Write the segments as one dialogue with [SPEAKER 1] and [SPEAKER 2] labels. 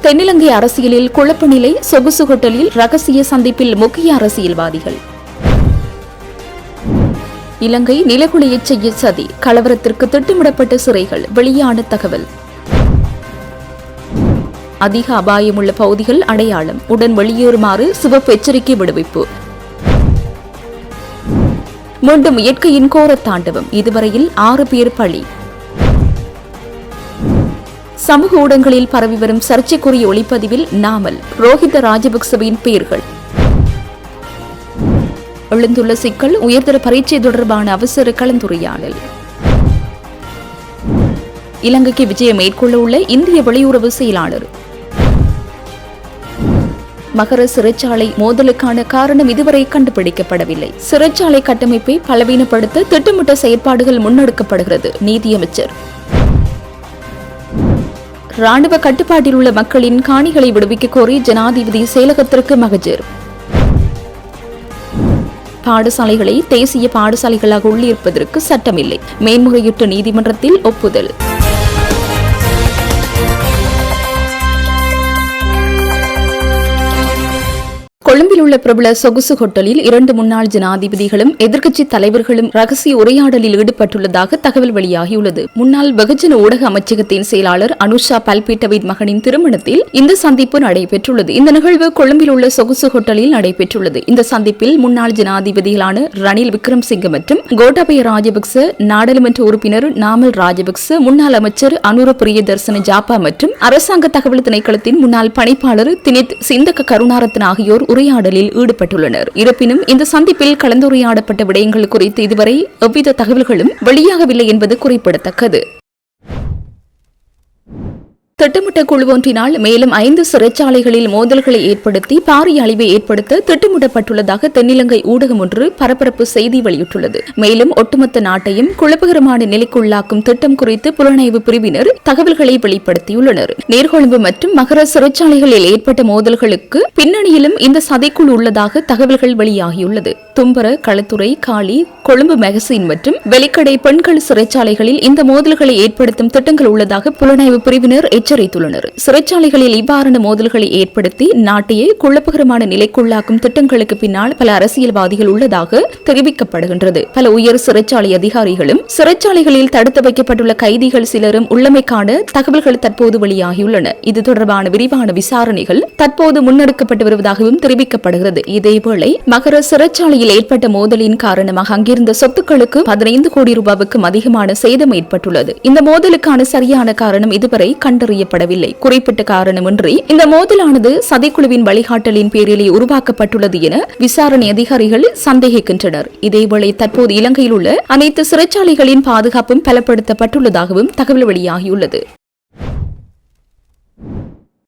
[SPEAKER 1] தென்னிலங்கை அரசியலில் குழப்ப நிலை. சொகுசு ஹோட்டலில் ரகசிய சந்திப்பில் முக்கிய அரசியல்வாதிகள். இலங்கை நிலகுலையச் செய்ய சதி. கலவரத்திற்கு திட்டமிடப்பட்ட சிறைகள். வெளியான தகவல். அதிக அபாயமுள்ள பகுதிகள் அடையாளம். உடன் வெளியேறுமாறு சிவப்பு எச்சரிக்கை விடுவிப்பு. மீண்டும் இயற்கையின் கோர தாண்டவம். இதுவரையில் 6 பேர் பலி. சமூக ஊடகங்களில் பரவி வரும் சர்ச்சைக்குரிய ஒளிப்பதிவில் நாமல், ரோஹித ராஜபக்சவின் பெயர்கள். எழுந்துள்ள சிக்கல். உயர்தர பரீட்சை தொடர்பான அவசர கலந்துரையாடல். இலங்கைக்கு விஜயம் மேற்கொள்ள உள்ள இந்திய வெளியுறவு செயலாளர். மகர சிறைச்சாலை மோதலுக்கான காரணம் இதுவரை கண்டுபிடிக்கப்படவில்லை. சிறைச்சாலை கட்டமைப்பை பலவீனப்படுத்த திட்டமிட்ட செயற்பாடுகள் முன்னெடுக்கப்படுகிறது. நீதியமைச்சர். ராணுவ கட்டுப்பாட்டில் உள்ள மக்களின் காணிகளை விடுவிக்க கோரி ஜனாதிபதி செயலகத்திற்கு மகஜர். பாடசாலைகளை தேசிய பாடசாலைகளாக உள்ளிருப்பதற்கு சட்டமில்லை. மேன்முறையீட்டு நீதிமன்றத்தில் ஒப்புதல். கொழும்பில் உள்ள பிரபல சொகுசு ஹோட்டலில் 2 முன்னாள் ஜனாதிபதிகளும் எதிர்க்கட்சி தலைவர்களும் ரகசிய உரையாடலில் ஈடுபட்டுள்ளதாக தகவல் வெளியாகியுள்ளது. முன்னாள் வெகுஜன ஊடக அமைச்சகத்தின் செயலாளர் அனுஷா பல்பீட்டவின் மகனின் திருமணத்தில் இந்த சந்திப்பு நடைபெற்றுள்ளது. இந்த நிகழ்வு கொழும்பில் உள்ள சொகுசு ஹோட்டலில் நடைபெற்றுள்ளது. இந்த சந்திப்பில் முன்னாள் ஜனாதிபதிகளான ரணில் விக்ரமசிங்க மற்றும் கோட்டாபய ராஜபக்ச, நாடாளுமன்ற உறுப்பினர் நாமல் ராஜபக்ச, முன்னாள் அமைச்சர் அனுர பிரியதர்சன ஜாப்பா மற்றும் அரசாங்க தகவல் திணைக்களத்தின் முன்னாள் பணிப்பாளர் தினித் சிந்தக கருணாரத்ன ஆகியோர் உரையாடலில் ஈடுபட்டுள்ளனர். இருப்பினும் இந்த சந்திப்பில் கலந்துரையாடப்பட்ட விடயங்கள் குறித்து இதுவரை எவ்வித தகவல்களும் வெளியாகவில்லை என்பது குறிப்பிடத்தக்கது. திட்டமிட்ட குழு ஒன்றினால் மேலும் 5 சிறைச்சாலைகளில் மோதல்களை ஏற்படுத்தி பாரிய அழிவை ஏற்படுத்த திட்டமிடப்பட்டுள்ளதாக தென்னிலங்கை ஊடகம் ஒன்று பரபரப்பு செய்தி வெளியிட்டுள்ளது. மேலும் ஒட்டுமொத்த நாட்டையும் குழப்பகரமான நிலைக்குள்ளாக்கும் திட்டம் குறித்து புலனாய்வு பிரிவினர் தகவல்களை வெளிப்படுத்தியுள்ளனர். நீர்கொழும்பு மற்றும் மகர சிறைச்சாலைகளில் ஏற்பட்ட மோதல்களுக்கு பின்னணியிலும் இந்த சதிக்குழு உள்ளதாக தகவல்கள் வெளியாகியுள்ளது. தும்பர, களத்துறை, காலி, கொழும்பு மெகசின் மற்றும் வெலிக்கடை பெண்கள் சிறைச்சாலைகளில் இந்த மோதல்களை ஏற்படுத்தும் திட்டங்கள் உள்ளதாக புலனாய்வு பிரிவினர் எச்சரித்துள்ளனர். சிறைச்சாலைகளில் இவ்வாறான மோதல்களை ஏற்படுத்தி நாட்டையே குழப்பகரமான நிலைக்குள்ளாக்கும் திட்டங்களுக்கு பின்னால் பல அரசியல்வாதிகள் உள்ளதாக தெரிவிக்கப்படுகின்றது. பல உயர் சிறைச்சாலை அதிகாரிகளும் சிறைச்சாலைகளில் தடுத்து வைக்கப்பட்டுள்ள கைதிகள் சிலரும் உள்ளமைக்கான தகவல்கள் தற்போது வெளியாகியுள்ளன. இது தொடர்பான விரிவான விசாரணைகள் தற்போது முன்னெடுக்கப்பட்டு வருவதாகவும் தெரிவிக்கப்படுகிறது. இதேவேளை மகர சிறைச்சாலையில் ஏற்பட்ட மோதலின் காரணமாக அங்கிருந்த சொத்துக்களுக்கு 15 கோடி ரூபாவுக்கும் அதிகமான சேதம் ஏற்பட்டுள்ளது. இந்த மோதலுக்கான சரியான காரணம் இதுவரை கண்டறியப்படவில்லை. குறிப்பிட்ட காரணமின்றி இந்த மோதலானது சதிக்குழுவின் வழிகாட்டலின் பேரிலே உருவாக்கப்பட்டுள்ளது என விசாரணை அதிகாரிகள் சந்தேகிக்கின்றனர். இதேவேளை தற்போது இலங்கையில் உள்ள அனைத்து சிறைச்சாலைகளின் பாதுகாப்பும் பலப்படுத்தப்பட்டுள்ளதாகவும் தகவல் வெளியாகியுள்ளது.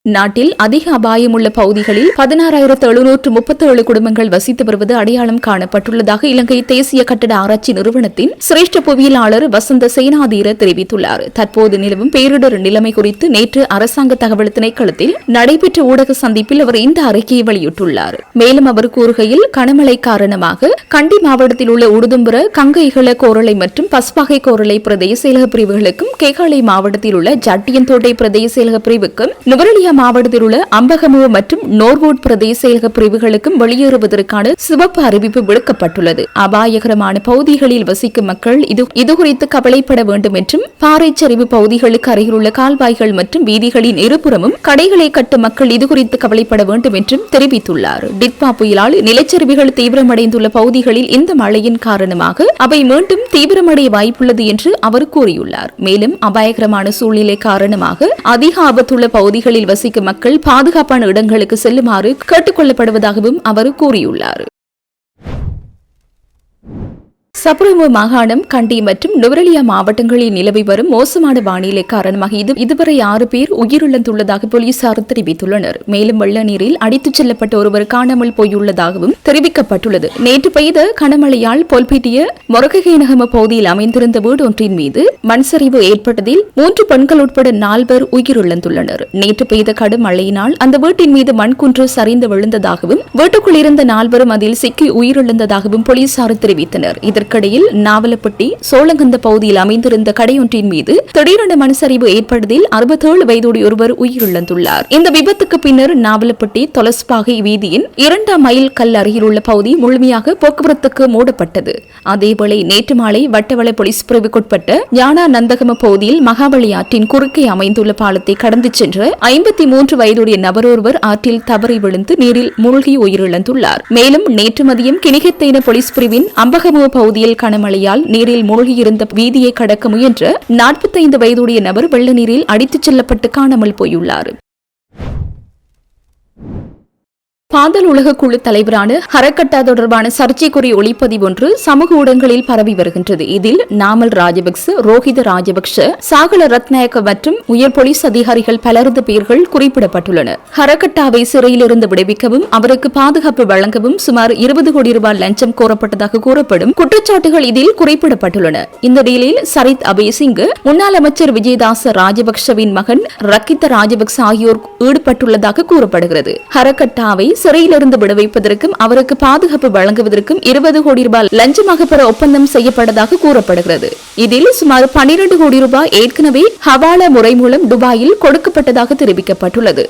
[SPEAKER 1] நாட்டில் அதிக அபாயமுள்ள பகுதிகளில் 16,737 குடும்பங்கள் வசித்து வருவது அடையாளம் காணப்பட்டுள்ளதாக இலங்கை தேசிய கட்டட ஆராய்ச்சி நிறுவனத்தின் சிரேஷ்ட புவியியலாளர் வசந்த சேனாதீர தெரிவித்துள்ளார். தற்போது நிலவும் பேரிடர் நிலைமை குறித்து நேற்று அரசாங்க தகவல் திணைக்களத்தில் நடைபெற்ற ஊடக சந்திப்பில் அவர் இந்த அறிக்கையை வெளியிட்டுள்ளார். மேலும் அவர் கூறுகையில், கனமழை காரணமாக கண்டி மாவட்டத்தில் உள்ள உடுதும்புர, கங்கைகள கோரளை மற்றும் பஸ்பாகை கோரளை பிரதேச செயலக பிரிவுகளுக்கும், கேகாலை மாவட்டத்தில் உள்ள ஜட்டியன்தோட்டை பிரதேச செயலக பிரிவுக்கும், நுவரெலியா மாவட்டத்தில் உள்ள அம்பகமுவ மற்றும் நோர்வூட் பிரதேச செயலக பிரிவுகளுக்கும் வெளியேறுவதற்கான சிவப்பு அறிவிப்பு விடுக்கப்பட்டுள்ளது. அபாயகரமான பகுதிகளில் வசிக்கும் மக்கள் இதுகுறித்து கவலைப்பட வேண்டும் என்றும், பாறைச்சரிவு பகுதிகளுக்கு அருகிலுள்ள கால்வாய்கள் மற்றும் வீதிகளின் இருபுறமும் கடைகளை கட்டும் மக்கள் இதுகுறித்து கவலைப்பட வேண்டும் என்றும் தெரிவித்துள்ளார். டிட்பா புயலால் நிலச்சரிவுகள் தீவிரமடைந்துள்ள பகுதிகளில் இந்த மழையின் காரணமாக அவை மீண்டும் தீவிரமடைய வாய்ப்புள்ளது என்று அவர் கூறியுள்ளார். மேலும் அபாயகரமான சூழ்நிலை காரணமாக அதிக ஆபத்துள்ள பகுதிகளில் வசிக்கும் மக்கள் பாதுகாப்பான இடங்களுக்கு செல்லுமாறு கேட்டுக் கொள்ளப்படுவதாகவும் அவர் கூறியுள்ளார். சப்ரமு மாகாணம், கண்டி மற்றும் நுவரெலியா மாவட்டங்களில் நிலவி வரும் மோசமான வானிலை காரணமாக இதுவரை 6 பேர் உயிரிழந்துள்ளதாக போலீசார் தெரிவித்துள்ளனர். மேலும் வெள்ள நீரில் அடித்துச் செல்லப்பட்ட ஒருவர் காணாமல் போயுள்ளதாகவும் தெரிவிக்கப்பட்டுள்ளது. நேற்று பெய்த கனமழையால் பொல்பிட்டிய மொரககேனகம பகுதியில் அமைந்திருந்த வீடு ஒன்றின் மீது மண் சரிவு ஏற்பட்டதில் 3 பெண்கள் உட்பட 4 பேர் உயிரிழந்துள்ளனர். நேற்று பெய்த கடும் மழையினால் அந்த வீட்டின் மீது மண்குன்று சரிந்து விழுந்ததாகவும் வீட்டுக்குள் இருந்த 4 பேரும் அதில் சிக்கி உயிரிழந்ததாகவும் போலீசார் தெரிவித்தனர். இதற்கு வழிக்கடையில் நாவலப்பட்டி சோழங்கந்த பகுதியில் அமைந்திருந்த கடையொன்றின் மீது திடீரென மண்சரிவு ஏற்பட்டதில் 67 வயதுடைய ஒருவர் உயிரிழந்துள்ளார். இந்த விபத்துக்கு பின்னர் நாவலப்பட்டி தொலஸ்பாகை வீதியின் 2ஆம் மைல் கல் அருகில் உள்ள பகுதி முழுமையாக போக்குவரத்துக்கு மூடப்பட்டது. அதேவேளை நேற்று மாலை வட்டவள போலீஸ் பிரிவுக்குட்பட்ட ஞானா நந்தகம பகுதியில் மகாவலி ஆற்றின் குறுக்கே அமைந்துள்ள பாலத்தை கடந்து சென்ற 53 வயதுடைய நபர் ஒருவர் ஆற்றில் தவறி விழுந்து நீரில் மூழ்கி உயிரிழந்துள்ளார். மேலும் நேற்று மதியம் கிணிகத்தேன போலீஸ் பிரிவின் அம்பகமுவ பகுதியில் கனமழையால் நீரில் மூழ்கியிருந்த வீதியை கடக்க முயன்ற 45 வயதுடைய நபர் வெள்ள நீரில் அடித்துச் செல்லப்பட்டு காணாமல் போயுள்ளார். பாதாள உலக குழு தலைவரான ஹரக்கட்டா தொடர்பான சர்ச்சைக்குரிய ஒளிப்பதிவு ஒன்று சமூக ஊடகங்களில் பரவி வருகின்றது. இதில் நாமல் ராஜபக்ச, ரோஹித ராஜபக்ச, சாகல ரத்நாயக்க மற்றும் உயர் போலீஸ் அதிகாரிகள் பலரது பெயர்கள் குறிப்பிடப்பட்டுள்ளன. ஹரக்கட்டாவை சிறையிலிருந்து விடுவிக்கவும் அவருக்கு பாதுகாப்பு வழங்கவும் சுமார் 20 கோடி ரூபாய் லஞ்சம் கோரப்பட்டதாக கூறப்படும் குற்றச்சாட்டுகள் இதில் குறிப்பிடப்பட்டுள்ளன. இந்த டீலில் சரித் அபேசிங்கு, முன்னாள் அமைச்சர் விஜயதாச ராஜபக்சவின் மகன் ரக்கித்த ராஜபக்ச ஆகியோர் ஈடுபட்டுள்ளதாக கூறப்படுகிறது. ஹரக்கட்டாவை சிறையிலிருந்து விடுவிப்பதற்கும் அவருக்கு பாதுகாப்பு வழங்குவதற்கும் 20 கோடி ரூபாய் லஞ்சமாக பெற ஒப்பந்தம் செய்யப்பட்டதாக கூறப்படுகிறது. இதில் சுமார் 12 கோடி ரூபாய் ஏற்கனவே ஹவாலா முறை மூலம் துபாயில் கொடுக்கப்பட்டதாக தெரிவிக்கப்பட்டுள்ளது.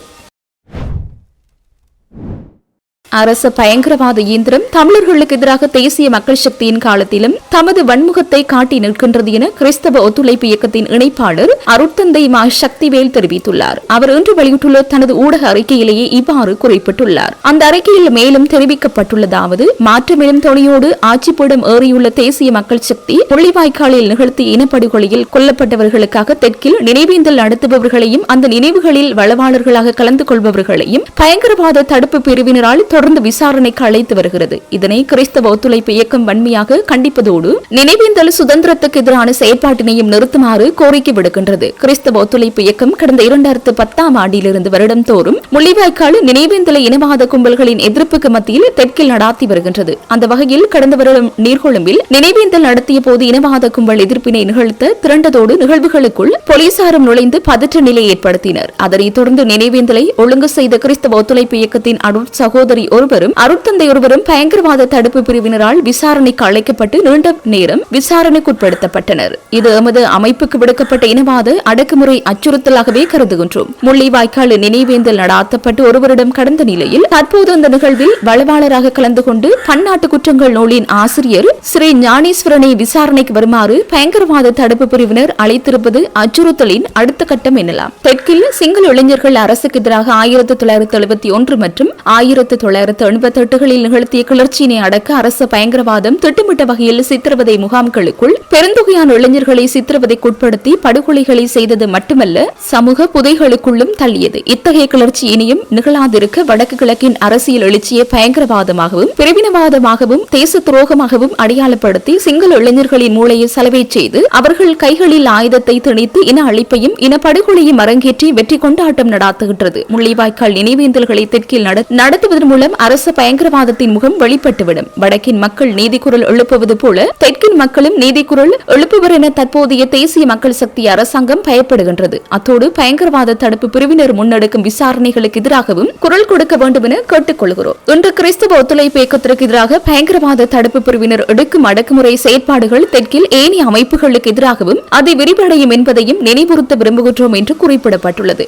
[SPEAKER 1] அரச பயங்கரவாத இயந்திரம் தமிழர்களுக்கு எதிராக தேசிய மக்கள் சக்தியின் காலத்திலும் தமது வன்முகத்தை காட்டி நிற்கின்றது என கிறிஸ்தவ ஒத்துழைப்பு இயக்கத்தின் இணைப்பாளர் அருட்தந்தை மா சக்திவேல் தெரிவித்துள்ளார். அவர் இன்று வெளியிட்டுள்ள தனது ஊடக அறிக்கையிலேயே இவ்வாறு குறிப்பிட்டுள்ளார். அந்த அறிக்கையில் மேலும் தெரிவிக்கப்பட்டுள்ளதாவது, மாற்றமெனும் துணையோடு ஆட்சிப்பீடம் ஏறியுள்ள தேசிய மக்கள் சக்தி முள்ளிவாய்க்காலில் நிகழ்த்திய இனப்படுகொலையில் கொல்லப்பட்டவர்களுக்காக தெற்கில் நினைவேந்தல் நடத்துபவர்களையும் அந்த நினைவுகளில் வளவாளர்களாக கலந்து கொள்பவர்களையும் பயங்கரவாத தடுப்பு பிரிவினரால் தொடர்ந்து விசாரணைக்கு அழைத்து வருகிறது. இதனை கிறிஸ்தவ ஒத்துழைப்பு இயக்கம் வன்மையாக கண்டிப்பதோடு நினைவேந்தல் சுதந்திரத்துக்கு எதிரான செயற்பாட்டினையும் நிறுத்துமாறு கோரிக்கை விடுக்கின்றது. கிறிஸ்தவ ஒத்துழைப்பு இயக்கம் கடந்த 2010ஆம் ஆண்டிலிருந்து வருடந்தோறும் முள்ளிவாய்க்கால் நினைவேந்தல இனவாத கும்பல்களின் எதிர்ப்புக்கு மத்தியில் தெற்கில் நடாத்தி வருகின்றது. அந்த வகையில் கடந்த வருடம் நீர்கொழும்பில் நினைவேந்தல் நடத்திய போது இனவாத கும்பல் எதிர்ப்பினை நிகழ்த்த திரண்டதோடு நிகழ்வுகளுக்குள் போலீசாரும் நுழைந்து பதற்ற நிலை ஏற்படுத்தினர். அதனைத் தொடர்ந்து நினைவேந்தலை ஒழுங்கு செய்த கிறிஸ்தவ ஒத்துழைப்பு இயக்கத்தின் சகோதரி ஒருவரும் அருட்தந்தை ஒருவரும் பயங்கரவாத தடுப்பு பிரிவினரால் விசாரணைக்கு அழைக்கப்பட்டு நீண்ட நேரம் விசாரணைக்குட்படுத்தப்பட்டனர். இது எமது அமைப்புக்கு விடுக்கப்பட்ட இனவாத அடக்குமுறை அச்சுறுத்தலாகவே கருதுகின்றோம். முள்ளிவாய்க்கால் நினைவேந்தல் நடாத்தப்பட்டு ஒருவரிடம் கடந்த நிலையில் தற்போது இந்த நிகழ்வில் வளவாளராக கலந்து கொண்டு பன்னாட்டு குற்றங்கள் நூலின் ஆசிரியர் ஸ்ரீ ஞானேஸ்வரனை விசாரணைக்கு வருமாறு பயங்கரவாத தடுப்பு பிரிவினர் அழைத்திருப்பது அச்சுறுத்தலின் அடுத்த கட்டம் எனலாம். தெற்கில் சிங்கள இளைஞர்கள் அரசுக்கு எதிராக 1971 மற்றும் 1988களில் நிகழ்த்திய கிளர்ச்சியினை அடக்க அரச பயங்கரவாதம் திட்டமிட்ட வகையில் சித்திரவதை முகாம்களுக்குள் பெருந்தொகையான இளைஞர்களை சித்திரவதைக்குட்படுத்தி படுகொலைகளை செய்தது மட்டுமல்ல, சமூக புதைகளுக்குள்ளும் தள்ளியது. இத்தகைய கிளர்ச்சி இனியும் நிகழாதிருக்க வடக்கு கிழக்கின் அரசியல் எழுச்சியை பயங்கரவாதமாகவும் பிரிவினவாதமாகவும் தேச துரோகமாகவும் அடையாளப்படுத்தி சிங்கள இளைஞர்களின் மூளையை சலவை செய்து அவர்கள் கைகளில் ஆயுதத்தை திணித்து இன அழிப்பையும் இனப்படுகொலையும் அரங்கேற்றி வெற்றி கொண்டாட்டம் நடாத்துகின்றது. முள்ளிவாய்க்கால் நினைவேந்தல்களை தெற்கில் நடத்துவதன் மூலம் அரச பயங்கரவாதத்தின் முகம் வெளிப்பட்டுவிடும். வடக்கின் மக்கள் நீதிக்குரல் எழுப்புவது போல தெற்கின் மக்களும் நீதிக்குரல் எழுப்புவர் என தற்போதைய தேசிய மக்கள் சக்தி அரசாங்கம் பயப்படுகின்றது. அத்தோடு பயங்கரவாத தடுப்பு பிரிவினர் முன்னெடுக்கும் விசாரணைகளுக்கு எதிராகவும் குரல் கொடுக்க வேண்டும் என கேட்டுக் கொள்கிறோம். இன்று கிறிஸ்தவ ஒத்துழைப்பு இயக்கத்திற்கு எதிராக பயங்கரவாத தடுப்பு பிரிவினர் எடுக்கும் அடக்குமுறை செயற்பாடுகள் தெற்கில் ஏனைய அமைப்புகளுக்கு எதிராகவும் அதை விரிவடையும் என்பதையும் நினைவுறுத்த விரும்புகின்றோம் என்று குறிப்பிடப்பட்டுள்ளது.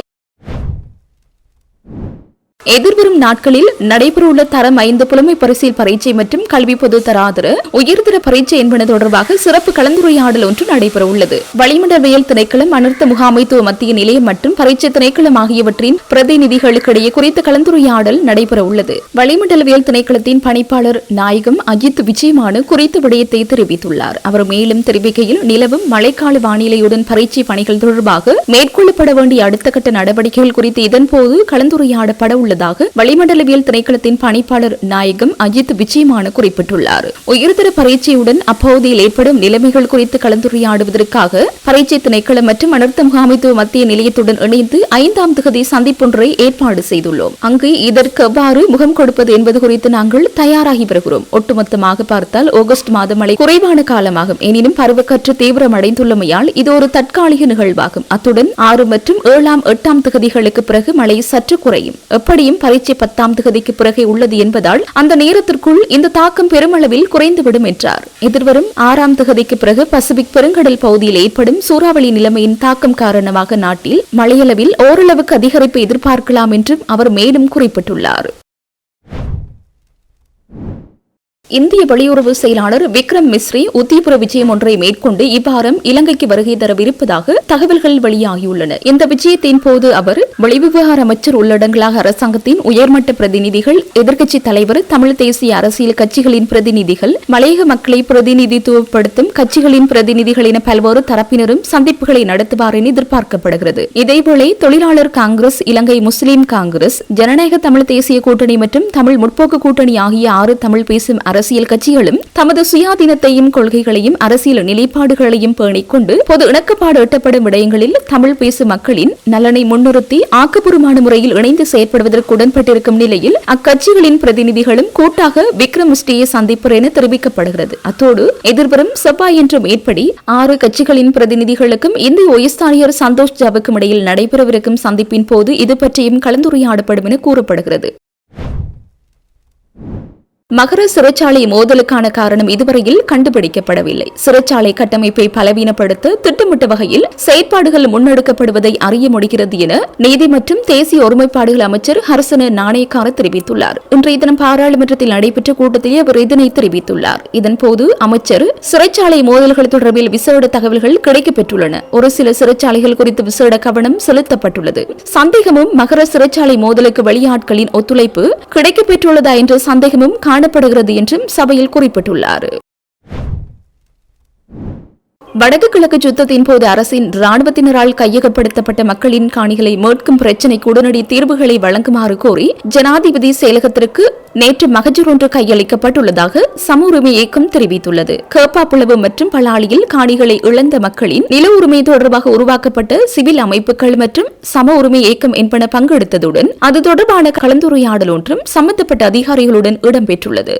[SPEAKER 1] எதிர்வரும் நாட்களில் நடைபெறவுள்ள தரம் 5 புலமை பரிசில் பரீட்சை மற்றும் கல்வி பொது தராதர உயர்தர பரீட்சை என்பன தொடர்பாக சிறப்பு கலந்துரையாடல் ஒன்று நடைபெறவுள்ளது. வளிமண்டலவியல் திணைக்களம், அனர்த்த முகாமைத்துவ மத்திய நிலையம் மற்றும் பரீட்சை திணைக்களம் ஆகியவற்றின் பிரதிநிதிகளுக்கிடையே குறித்த கலந்துரையாடல் நடைபெறவுள்ளது. வளிமண்டலவியல் திணைக்களத்தின் பணிப்பாளர் நாயகம் அஜித் விஜயமானு குறித்த விடயத்தை தெரிவித்துள்ளார். அவர் மேலும் தெரிவிக்கையில், நிலவும் மழைக்கால வானிலையுடன் பரீட்சை பணிகள் தொடர்பாக மேற்கொள்ளப்பட வேண்டிய அடுத்த கட்ட நடவடிக்கைகள் குறித்து இதன்போது கலந்துரையாடப்பட உள்ளதாக வளிமண்டலவியல் திணைக்களத்தின் பணிப்பாளர் நாயகம் அஜித் விஜயமானு குறிப்பிட்டுள்ளார். உயர்தர பரீட்சையுடன் அப்பகுதியில் ஏற்படும் நிலைமைகள் குறித்து கலந்துரையாடுவதற்காக பரீட்சை திணைக்களம் மற்றும் அனர்த்த முகாமைத்துவ மத்திய நிலையத்துடன் இணைந்து 5ஆம் தேதி சந்திப்பொன்றை ஏற்பாடு செய்துள்ளோம். அங்கு இதற்கு எவ்வாறு முகம் கொடுப்பது என்பது குறித்து நாங்கள் தயாராகி வருகிறோம். ஒட்டுமொத்தமாக பார்த்தால் ஆகஸ்ட் மாதம் மழை குறைவான காலமாகும். எனினும் பருவக்காற்று தீவிரமடைந்துள்ளமையால் இது ஒரு தற்காலிக நிகழ்வாகும். அத்துடன் 6 மற்றும் 7ஆம் 8ஆம் தேதிகளுக்கு பிறகு மழை சற்று குறையும். எப்படி எப்படியும் பரீட்சை 10ஆம் தேதிக்கு பிறகே உள்ளது என்பதால் அந்த நேரத்திற்குள் இந்த தாக்கம் பெருமளவில் குறைந்துவிடும் என்றார். எதிர்வரும் 6ஆம் தேதிக்கு பிறகு பசிபிக் பெருங்கடல் பகுதியில் ஏற்படும் சூறாவளி நிலைமையின் தாக்கம் காரணமாக நாட்டில் மழையளவில் ஓரளவுக்கு அதிகரிப்பு எதிர்பார்க்கலாம் என்றும் அவர் மேலும் குறிப்பிட்டுள்ளார். இந்திய வெளியுறவு செயலாளர் விக்ரம் மிஸ்ரி உத்தியபுர விஜயம் ஒன்றை மேற்கொண்டு இவ்வாரம் இலங்கைக்கு வருகை தரவிருப்பதாக தகவல்கள் வெளியாகியுள்ளன. இந்த விஜயத்தின் போது அவர் வெளிவிவகார அமைச்சர் உள்ளடங்கலாக அரசாங்கத்தின் உயர்மட்ட பிரதிநிதிகள், எதிர்க்கட்சித் தலைவர், தமிழ் தேசிய அரசியல் கட்சிகளின் பிரதிநிதிகள், மலையக மக்களை பிரதிநிதித்துவப்படுத்தும் கட்சிகளின் பிரதிநிதிகள் என பல்வேறு தரப்பினரும் சந்திப்புகளை நடத்துவார் என எதிர்பார்க்கப்படுகிறது. இதேவேளை தொழிலாளர் காங்கிரஸ், இலங்கை முஸ்லிம் காங்கிரஸ், ஜனநாயக தமிழ் தேசிய கூட்டணி மற்றும் தமிழ் முற்போக்கு கூட்டணி ஆகிய 6 தமிழ் பேசும் அரசியல் கட்சிகளும் தமது சுயாதீனத்தையும் கொள்கைகளையும் அரசியல் நிலைப்பாடுகளையும் பேணிக் கொண்டு பொது இணக்கப்பாடு எட்டப்படும் விடயங்களில் தமிழ் பேசும் மக்களின் நலனை முன்னிறுத்தி ஆக்கப்பூர்வமான முறையில் இணைந்து செயற்படுவதற்கு உடன்பட்டிருக்கும் நிலையில் அக்கட்சிகளின் பிரதிநிதிகளும் கூட்டாக விக்ரம் மிஸ்ரியை சந்திப்பர் என தெரிவிக்கப்படுகிறது. அத்தோடு எதிர்வரும் செவ்வாயன்று மேற்படி 6 கட்சிகளின் பிரதிநிதிகளுக்கும் இந்திய உயர்ஸ்தானிகர் சந்தோஷ் ஜாவுக்கும் இடையில் நடைபெறவிருக்கும் சந்திப்பின் போது இது பற்றியும் கலந்துரையாடப்படும் என கூறப்படுகிறது. மகர சிறைச்சாலை மோதலுக்கான காரணம் இதுவரையில் கண்டுபிடிக்கப்படவில்லை. சிறைச்சாலை கட்டமைப்பை பலவீனப்படுத்த திட்டமிட்ட வகையில் செயற்பாடுகள் முன்னெடுக்கப்படுவதை அறிய முடிகிறது என நீதி மற்றும் தேசிய ஒருமைப்பாடுகள் அமைச்சர் ஹர்சன நாணயக்கார தெரிவித்துள்ளார். இன்றைய தினம் பாராளுமன்றத்தில் நடைபெற்ற கூட்டத்தில் அவர் இதனை தெரிவித்துள்ளார். இதன்போது அமைச்சர் சிறைச்சாலை மோதல்கள் தொடர்பில் விசேட தகவல்கள் கிடைக்கப்பெற்றுள்ளன. ஒரு சில சிறைச்சாலைகள் குறித்து விசேட கவனம் செலுத்தப்பட்டுள்ளது. சந்தேகமும் மகர சிறைச்சாலை மோதலுக்கு வெளியாட்களின் ஒத்துழைப்பு கிடைக்கப்பெற்றுள்ளதா என்ற சந்தேகமும் காணப்படுகிறது என்றும் சபையில் குறிப்பிட்டுள்ளார். வடக்கு கிழக்கு யுத்தத்தின் போது அரசின் ராணுவத்தினரால் கையகப்படுத்தப்பட்ட மக்களின் காணிகளை மீட்கும் பிரச்சினைக்கு உடனடி தீர்வுகளை வழங்குமாறு கோரி ஜனாதிபதி செயலகத்திற்கு நேற்று மகஜர் ஒன்று கையளிக்கப்பட்டுள்ளதாக சம உரிமை இயக்கம் தெரிவித்துள்ளது. கேப்பாப்புலவு மற்றும் பலாலியில் காணிகளை இழந்த மக்களின் நில உரிமை தொடர்பாக உருவாக்கப்பட்ட சிவில் அமைப்புகள் மற்றும் சம உரிமை இயக்கம் என்பன பங்கெடுத்ததுடன் அது தொடர்பான கலந்துரையாடல் ஒன்றும் சம்பந்தப்பட்ட அதிகாரிகளுடன் இடம்பெற்றுள்ளது.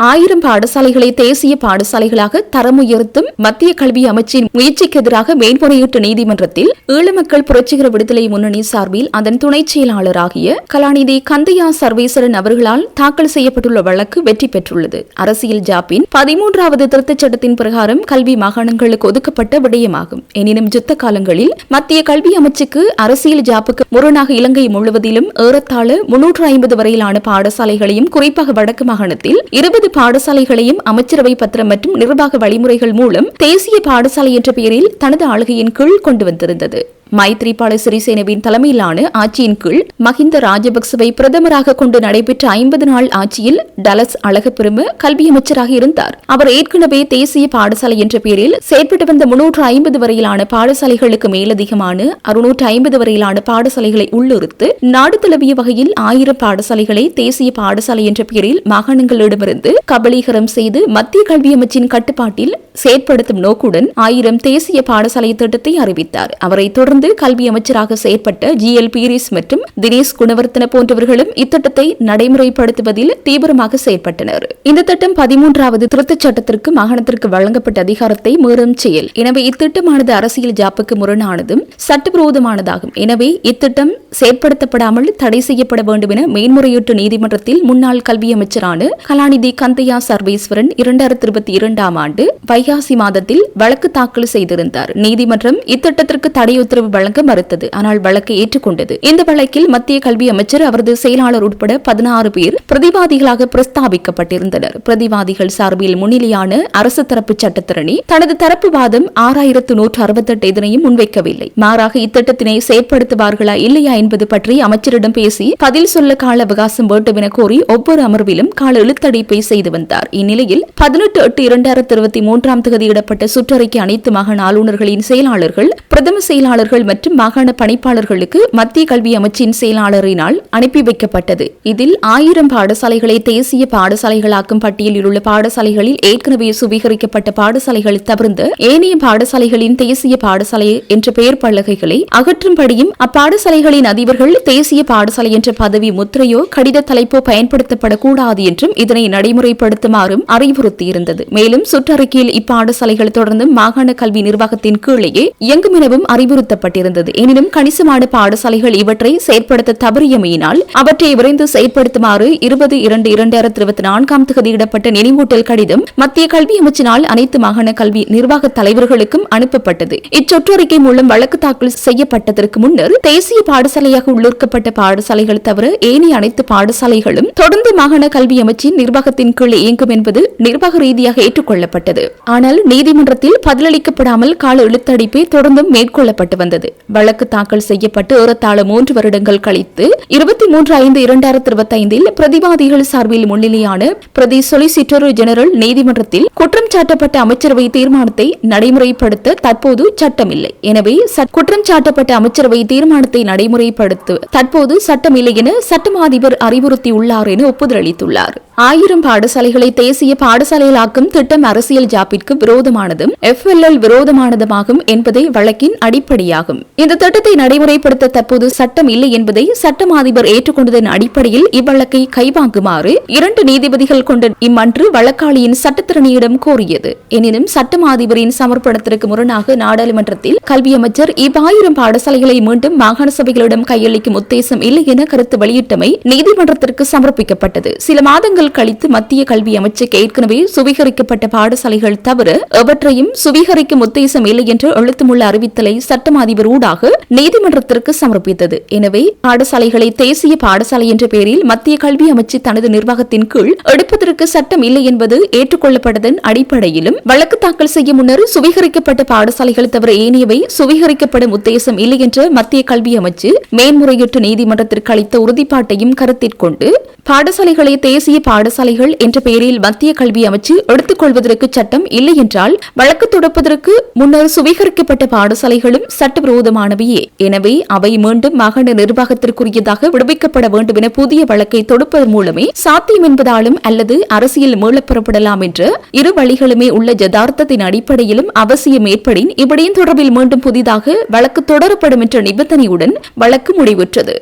[SPEAKER 1] 1000 பாடசாலைகளை தேசிய பாடசாலைகளாக தரம் உயர்த்தும் மத்திய கல்வி அமைச்சின் முயற்சிக்கு எதிராக மேன்முறையீட்டு நீதிமன்றத்தில் ஈழ மக்கள் புரட்சிகர விடுதலை முன்னணி சார்பில் அதன் துணைச் செயலாளராகிய கலாநிதி கந்தையா சர்வேஸ்வரன் அவர்களால் தாக்கல் செய்யப்பட்டுள்ள வழக்கு வெற்றி பெற்றுள்ளது. அரசியல் ஜாப்பின் 13வது திருத்தச் சட்டத்தின் பிரகாரம் கல்வி மாகாணங்களுக்கு ஒதுக்கப்பட்ட விடயமாகும். எனினும் யுத்த காலங்களில் மத்திய கல்வி அமைச்சுக்கு அரசியல் ஜாப்புக்கு முரணாக இலங்கை முழுவதிலும் ஏறத்தாழ 350 வரையிலான பாடசாலைகளையும் குறிப்பாக வடக்கு மாகாணத்தில் 20 பாடசாலைகளையும் அமைச்சரவை பத்திரம் மற்றும் நிர்வாக வழிமுறைகள் மூலம் தேசிய பாடசாலை என்ற பெயரில் தனது ஆளுகையின் கீழ் கொண்டு வந்திருந்தது. மைத்ரிபால சிறிசேனவின் தலைமையிலான ஆட்சியின் கீழ் மஹிந்த ராஜபக்சவை பிரதமராக கொண்டு நடைபெற்ற 50 நாள் ஆட்சியில் டலஸ் அழகப்பெரும கல்வி அமைச்சராக இருந்தார். அவர் ஏற்கனவே தேசிய பாடசாலை என்ற பெயரில் செயற்பட்டு வந்த 350 வரையிலான பாடசாலைகளுக்கு மேலதிகமான 650 வரையிலான பாடசாலைகளை உள்ளிருத்து நாடு தழுவிய வகையில் 1000 பாடசாலைகளை தேசிய பாடசாலை என்ற பெயரில் மாகாணங்களிடமிருந்து கபலீகரம் செய்து மத்திய கல்வி அமைச்சின் கட்டுப்பாட்டில் செயற்படுத்தும் நோக்குடன் 1000 தேசிய பாடசாலை திட்டத்தை அறிவித்தார். அவரை தொடர்ந்து கல்வி அமைச்சராக செயற்பட்ட GL பீரிஸ் மற்றும் தினேஷ் குணவர்த்தன போன்றவர்களும் இத்திட்டத்தை நடைமுறைப்படுத்துவதில் தீவிரமாக செயற்பட்டனர். இந்த திட்டம் 13வது திருத்தச் சட்டத்திற்கு மாகாணத்திற்கு வழங்கப்பட்ட அதிகாரத்தை மீறும் செயல். எனவே இத்திட்டமானது அரசியல் ஜாப்புக்கு முரணானதும் சட்டவிரோதமானதாகும். எனவே இத்திட்டம் செயற்படுத்தப்படாமல் தடை செய்யப்பட வேண்டும் என மேன்முறையீட்டு நீதிமன்றத்தில் முன்னாள் கல்வி அமைச்சரான கலாநிதி கந்தையா சர்வேஸ்வரன் 2022ஆம் ஆண்டு வைகாசி மாதத்தில் வழக்கு தாக்கல் செய்திருந்தார். நீதிமன்றம் இத்திட்டத்திற்கு தடை உத்தரவு வழங்க மறுத்தது. ஆனால் வழக்கை ஏற்றுக்கொண்டது. இந்த வழக்கில் மத்திய கல்வி அமைச்சர், அவரது செயலாளர் உட்பட 16 பேர் பிரதிவாதிகளாக பிரஸ்தாபிக்கப்பட்டிருந்தனர். பிரதிவாதிகள் சார்பில் முன்னிலையான அரசு தரப்பு சட்டத்திரணி தனது தரப்பு வாதம் 6168 இதனையும் முன்வைக்கவில்லை. மாறாக இத்திட்டத்தினை செயற்படுத்துவார்களா இல்லையா என்பது பற்றி அமைச்சரிடம் பேசி பதில் சொல்ல கால அவகாசம் வேண்டும் என கோரி ஒவ்வொரு அமர்விலும் கால இழுத்தடிப்பை செய்து வந்தார். இந்நிலையில் 18/8/2023ஆம் தேதியிடப்பட்ட சுற்றறிக்கை அனைத்து மாகாண ஆளுநர்களின் செயலாளர்கள், பிரதம செயலாளர்கள் மற்றும் மாகாண பணிப்பாளர்களுக்கு மத்திய கல்வி அமைச்சின் செயலாளரினால் அனுப்பி வைக்கப்பட்டது. இதில் 1000 பாடசாலைகளை தேசிய பாடசாலைகளாக்கும் பட்டியலில் உள்ள பாடசாலைகளில் ஏற்கனவே சுவீகரிக்கப்பட்ட பாடசாலைகள் தவிர்ந்த ஏனைய பாடசாலைகளின் தேசிய பாடசாலை என்ற பெயர் பலகைகளை அகற்றும்படியும் அப்பாடசாலைகளின் அதிபர்கள் தேசிய பாடசாலை என்ற பதவி முத்திரையோ கடித தலைப்போ பயன்படுத்தப்படக்கூடாது என்றும் இதனை நடைமுறைப்படுத்துமாறும் அறிவுறுத்தியிருந்தது. மேலும் சுற்றறிக்கையில் இப்பாடசாலைகள் தொடர்ந்து மாகாண கல்வி நிர்வாகத்தின் கீழேயே இயங்கும் எனவும் அறிவுறுத்தப்பட்டது. அறிவிக்கப்பட்டிருந்தது. எனினும் கணிசமான பாடசாலைகள் இவற்றை செயற்படுத்த தவறியமையினால் அவற்றை விரைந்து செயற்படுத்துமாறு 20/2/2024 தேதியிடப்பட்ட நினைவூட்டல் கடிதம் மத்திய கல்வி அமைச்சினால் அனைத்து மாகாண கல்வி நிர்வாக தலைவர்களுக்கும் அனுப்பப்பட்டது. இச்சொற்றறிக்கை மூலம் வழக்கு தாக்கல் செய்யப்பட்டதற்கு முன்னர் தேசிய பாடசாலையாக உள்ளூர்க்கப்பட்ட பாடசாலைகள் தவிர ஏனைய அனைத்து பாடசாலைகளும் தொடர்ந்து மாகாண கல்வி அமைச்சின் நிர்வாகத்தின் கீழ் இயங்கும் என்பது நிர்வாக ரீதியாக ஏற்றுக்கொள்ளப்பட்டது. ஆனால் நீதிமன்றத்தில் பதிலளிக்கப்படாமல் கால இழுத்தடிப்பே தொடர்ந்தும் மேற்கொள்ளப்பட்டு வந்தது. வழக்கு தாக்கல் செய்யப்பட்டு ஏறத்தாழ 3 வருடங்கள் கழித்து 23/5/2025 பிரதிவாதிகள் சார்பில் முன்னிலையான பிரதி சொலிசிட்டர் ஜெனரல் நீதிமன்றத்தில் குற்றம் சாட்டப்பட்ட அமைச்சரவை தீர்மானத்தை நடைமுறைப்படுத்த தற்போது சட்டமில்லை. எனவே குற்றம் சாட்டப்பட்ட அமைச்சரவை தீர்மானத்தை நடைமுறைப்படுத்த தற்போது சட்டமில்லை என சட்டமா அதிபர் அறிவுறுத்தியுள்ளார் என ஒப்புதல் அளித்துள்ளார். 1000 பாடசாலைகளை தேசிய பாடசாலைகளாக்கும் திட்டம் அரசியல் ஜாப்பிற்கு விரோதமானதும் FLL விரோதமானதுமாகும் என்பதே வழக்கின் அடிப்படையாகும். இந்த திட்டத்தை நடைமுறைப்படுத்த தற்போது சட்டம் இல்லை என்பதை சட்டம் அதிபர் ஏற்றுக்கொண்டதன் அடிப்படையில் இவ்வழக்கை கைவாங்குமாறு 2 நீதிபதிகள் கொண்ட இம்மன்று வழக்காளியின் சட்டத்திறனியிடம் கோரியது. எனினும் சட்டம் அதிபரின் சமர்ப்பணத்திற்கு முரணாக நாடாளுமன்றத்தில் கல்வி அமைச்சர் 1000 பாடசாலைகளை மீண்டும் மாகாண சபைகளிடம் கையளிக்கும் உத்தேசம் இல்லை என கருத்து வெளியிட்டமை நீதிமன்றத்திற்கு சமர்ப்பிக்கப்பட்டது. சில மாதங்கள் கழித்து மத்திய கல்வி அமைச்சுக்கு ஏற்கனவே சுவீகரிக்கப்பட்ட பாடசாலைகள் தவிர எவற்றையும் சுவீகரிக்கும் உத்தேசம் இல்லை என்று எழுத்துமுள்ள அறிவித்தலை சட்டம் அதிபர் ஊடாக நீதிமன்றத்திற்கு சமர்ப்பித்தது. எனவே பாடசாலைகளை தேசிய பாடசாலை என்ற பெயரில் மத்திய கல்வி அமைச்சு தனது நிர்வாகத்தின் கீழ் எடுப்பதற்கு சட்டம் இல்லை என்பது ஏற்றுக்கொள்ளப்பட்டதன் அடிப்படையிலும் வழக்கு தாக்கல் செய்ய முன்னர் சுவீகரிக்கப்பட்ட பாடசாலைகள் தவிர ஏனையவை சுவீகரிக்கப்படும் உத்தேசம் இல்லை என்ற மத்திய கல்வி அமைச்சு மேன்முறையீட்டு நீதிமன்றத்திற்கு அளித்த உறுதிப்பாட்டையும் கருத்திற்கொண்டு பாடசாலைகளை தேசிய பாடசாலைகள் என்ற பெயரில் மத்திய கல்வி அமைச்சு எடுத்துக் கொள்வதற்கு சட்டம் இல்லை என்றால் வழக்கு தொடுப்பதற்கு முன்னர் சுவீகரிக்கப்பட்ட பாடசாலைகளும் சட்டவிரோதமானவையே. எனவே அவை மீண்டும் மாகாண நிர்வாகத்திற்குரியதாக விடுவிக்கப்பட வேண்டும் என புதிய வழக்கை தொடுப்பதன் மூலமே சாத்தியம் என்பதாலும் அல்லது அரசியல் மீளப்பெறப்படலாம் என்ற இரு வழிகளுமே உள்ள யதார்த்தத்தின் அடிப்படையிலும் அவசியம் ஏற்படின் இவ்விடயம் தொடர்பில் மீண்டும் புதிதாக வழக்கு தொடரப்படும் என்ற நிபந்தனையுடன் வழக்கு முடிவுற்றது.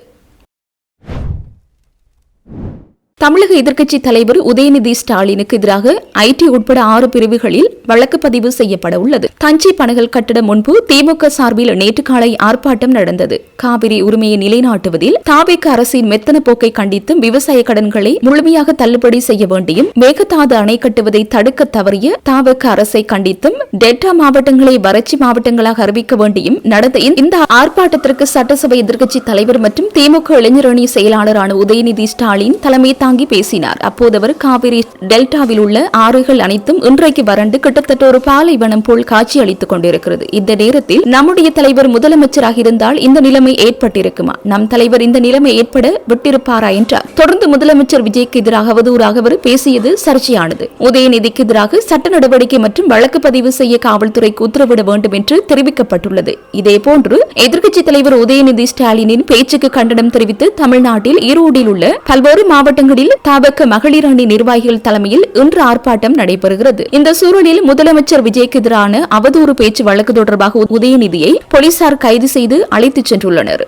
[SPEAKER 1] தமிழக எதிர்க்கட்சித் தலைவர் உதயநிதி ஸ்டாலினுக்கு எதிராக ஐடி உட்பட 6 பிரிவுகளில் வழக்கு பதிவு செய்யப்பட உள்ளது. தஞ்சை பனகல் கட்டடம் முன்பு திமுக சார்பில் நேற்று காலை ஆர்ப்பாட்டம் நடந்தது. காவிரி உரிமையை நிலைநாட்டுவதில் தாவேக அரசின் மெத்தன போக்கை கண்டித்தும் விவசாய கடன்களை முழுமையாக தள்ளுபடி செய்ய வேண்டியும் மேகதாது அணை கட்டுவதை தடுக்க தவறிய தாவேக அரசை கண்டித்தும் டெல்டா மாவட்டங்களை வறட்சி மாவட்டங்களாக அறிவிக்க வேண்டியும் நடந்த இந்த ஆர்ப்பாட்டத்திற்கு சட்டசபை எதிர்க்கட்சித் தலைவர் மற்றும் திமுக இளைஞரணி செயலாளரான உதயநிதி ஸ்டாலின் தலைமை தாங்கி பேசினார். அப்போது அவர் காவிரி டெல்டாவில் உள்ள ஆறுகள் அனைத்தும் இன்றைக்கு வறண்டு கிட்டத்தட்ட ஒரு பாலைவனம் போல் காட்சி அளித்துக் கொண்டிருக்கிறது. இந்த நேரத்தில் நம்முடைய தலைவர் முதலமைச்சராக இருந்தால் இந்த நிலைமை ஏற்பட்டிருக்குமா? நம் தலைவர் இந்த நிலைமை ஏற்பட விட்டிருப்பாரா என்றார். தொடர்ந்து முதலமைச்சர் விஜய்க்கு எதிராக அவதூறாக அவர் பேசியது சர்ச்சையானது. உதயநிதிக்கு எதிராக சட்ட நடவடிக்கை மற்றும் வழக்கு பதிவு செய்ய காவல்துறைக்கு உத்தரவிட வேண்டும் என்று தெரிவிக்கப்பட்டுள்ளது. இதேபோன்று எதிர்க்கட்சித் தலைவர் உதயநிதி ஸ்டாலினின் பேச்சுக்கு கண்டனம் தெரிவித்து தமிழ்நாட்டில் ஈரோடில் உள்ள பல்வேறு மாவட்டங்களில் தாவக மகளிர் அணி நிர்வாகிகள் தலைமையில் இன்று ஆர்ப்பாட்டம் நடைபெறுகிறது. இந்த சூழலில் முதலமைச்சர் விஜய்க்கு எதிரான அவதூறு பேச்சு வழக்கு தொடர்பாக உதயநிதியை போலீசார் கைது செய்து அழைத்துச் சென்றுள்ளனர்.